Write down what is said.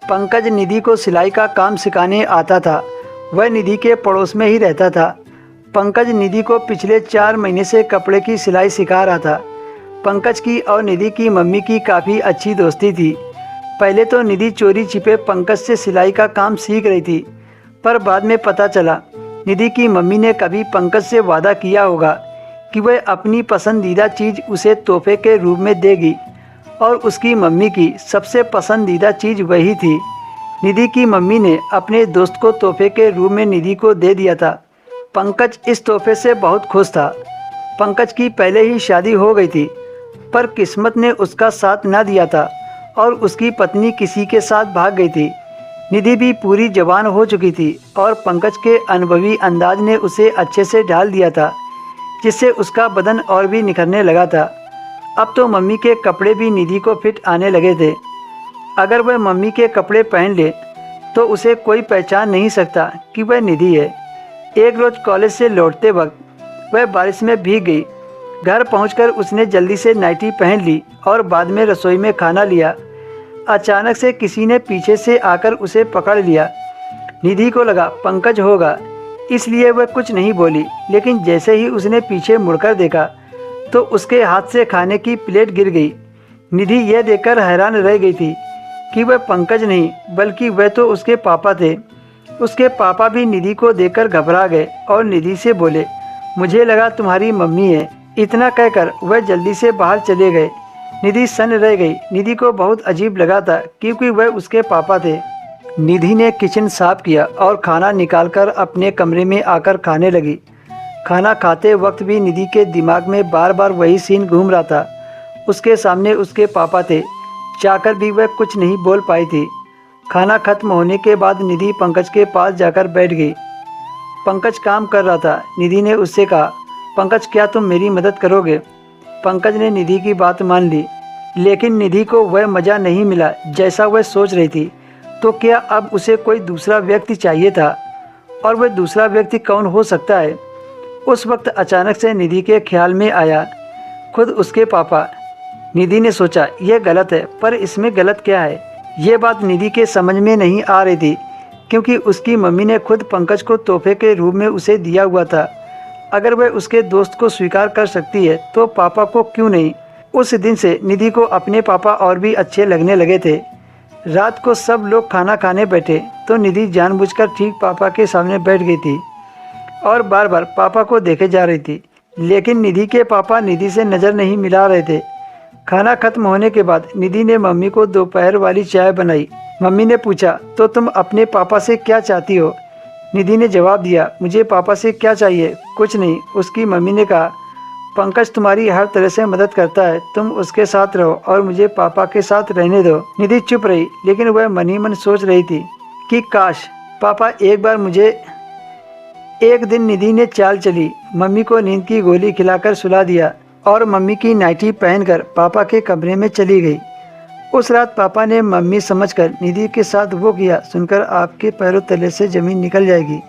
पंकज निधि को सिलाई का काम सिखाने आता था। वह निधि के पड़ोस में ही रहता था। पंकज निधि को पिछले 4 महीने से कपड़े की सिलाई सिखा रहा था। पंकज की और निधि की मम्मी की काफ़ी अच्छी दोस्ती थी। पहले तो निधि चोरी छिपे पंकज से सिलाई का काम सीख रही थी, पर बाद में पता चला निधि की मम्मी ने कभी पंकज से वादा किया होगा कि वह अपनी पसंदीदा चीज़ उसे तोहफे के रूप में देगी, और उसकी मम्मी की सबसे पसंदीदा चीज़ वही थी। निधि की मम्मी ने अपने दोस्त को तोहफे के रूप में निधि को दे दिया था। पंकज इस तोहफे से बहुत खुश था। पंकज की पहले ही शादी हो गई थी, पर किस्मत ने उसका साथ न दिया था और उसकी पत्नी किसी के साथ भाग गई थी। निधि भी पूरी जवान हो चुकी थी और पंकज के अनुभवी अंदाज ने उसे अच्छे से ढाल दिया था, जिससे उसका बदन और भी निखरने लगा था। अब तो मम्मी के कपड़े भी निधि को फिट आने लगे थे। अगर वह मम्मी के कपड़े पहन ले तो उसे कोई पहचान नहीं सकता कि वह निधि है। एक रोज़ कॉलेज से लौटते वक्त वह बारिश में भीग गई। घर पहुंचकर उसने जल्दी से नाइटी पहन ली और बाद में रसोई में खाना लिया। अचानक से किसी ने पीछे से आकर उसे पकड़ लिया। निधि को लगा पंकज होगा, इसलिए वह कुछ नहीं बोली, लेकिन जैसे ही उसने पीछे मुड़कर देखा तो उसके हाथ से खाने की प्लेट गिर गई। निधि यह देखकर हैरान रह गई थी कि वह पंकज नहीं बल्कि वह तो उसके पापा थे। उसके पापा भी निधि को देखकर घबरा गए और निधि से बोले, मुझे लगा तुम्हारी मम्मी है। इतना कहकर वह जल्दी से बाहर चले गए। निधि सन्न रह गई। निधि को बहुत अजीब लगा था क्योंकि वह उसके पापा थे। निधि ने किचन साफ किया और खाना निकालकर अपने कमरे में आकर खाने लगी। खाना खाते वक्त भी निधि के दिमाग में बार बार वही सीन घूम रहा था। उसके सामने उसके पापा थे, चाहकर भी वह कुछ नहीं बोल पाई थी। खाना खत्म होने के बाद निधि पंकज के पास जाकर बैठ गई। पंकज काम कर रहा था। निधि ने उससे कहा, पंकज क्या तुम मेरी मदद करोगे? पंकज ने निधि की बात मान ली, लेकिन निधि को वह मज़ा नहीं मिला जैसा वह सोच रही थी। तो क्या अब उसे कोई दूसरा व्यक्ति चाहिए था? और वह दूसरा व्यक्ति कौन हो सकता है? उस वक्त अचानक से निधि के ख्याल में आया खुद उसके पापा। निधि ने सोचा यह गलत है, पर इसमें गलत क्या है? ये बात निधि के समझ में नहीं आ रही थी, क्योंकि उसकी मम्मी ने खुद पंकज को तोहफे के रूप में उसे दिया हुआ था। अगर वह उसके दोस्त को स्वीकार कर सकती है तो पापा को क्यों नहीं? उस दिन से निधि को अपने पापा और भी अच्छे लगने लगे थे। रात को सब लोग खाना खाने बैठे तो निधि जानबूझकर ठीक पापा के सामने बैठ गई थी और बार बार पापा को देखे जा रही थी, लेकिन निधि के पापा निधि से नज़र नहीं मिला रहे थे। खाना खत्म होने के बाद निधि ने मम्मी को दोपहर वाली चाय बनाई। मम्मी ने पूछा, तो तुम अपने पापा से क्या चाहती हो? निधि ने जवाब दिया, मुझे पापा से क्या चाहिए? कुछ नहीं। उसकी मम्मी ने कहा, पंकज तुम्हारी हर तरह से मदद करता है, तुम उसके साथ रहो और मुझे पापा के साथ रहने दो। निधि चुप रही, लेकिन वह मन ही मन सोच रही थी कि काश पापा एक बार मुझे। एक दिन निधि ने चाल चली, मम्मी को नींद की गोली खिलाकर सुला दिया और मम्मी की नाइटी पहनकर पापा के कमरे में चली गई। उस रात पापा ने मम्मी समझकर निधि के साथ वो किया सुनकर आपके पैरों तले से ज़मीन निकल जाएगी।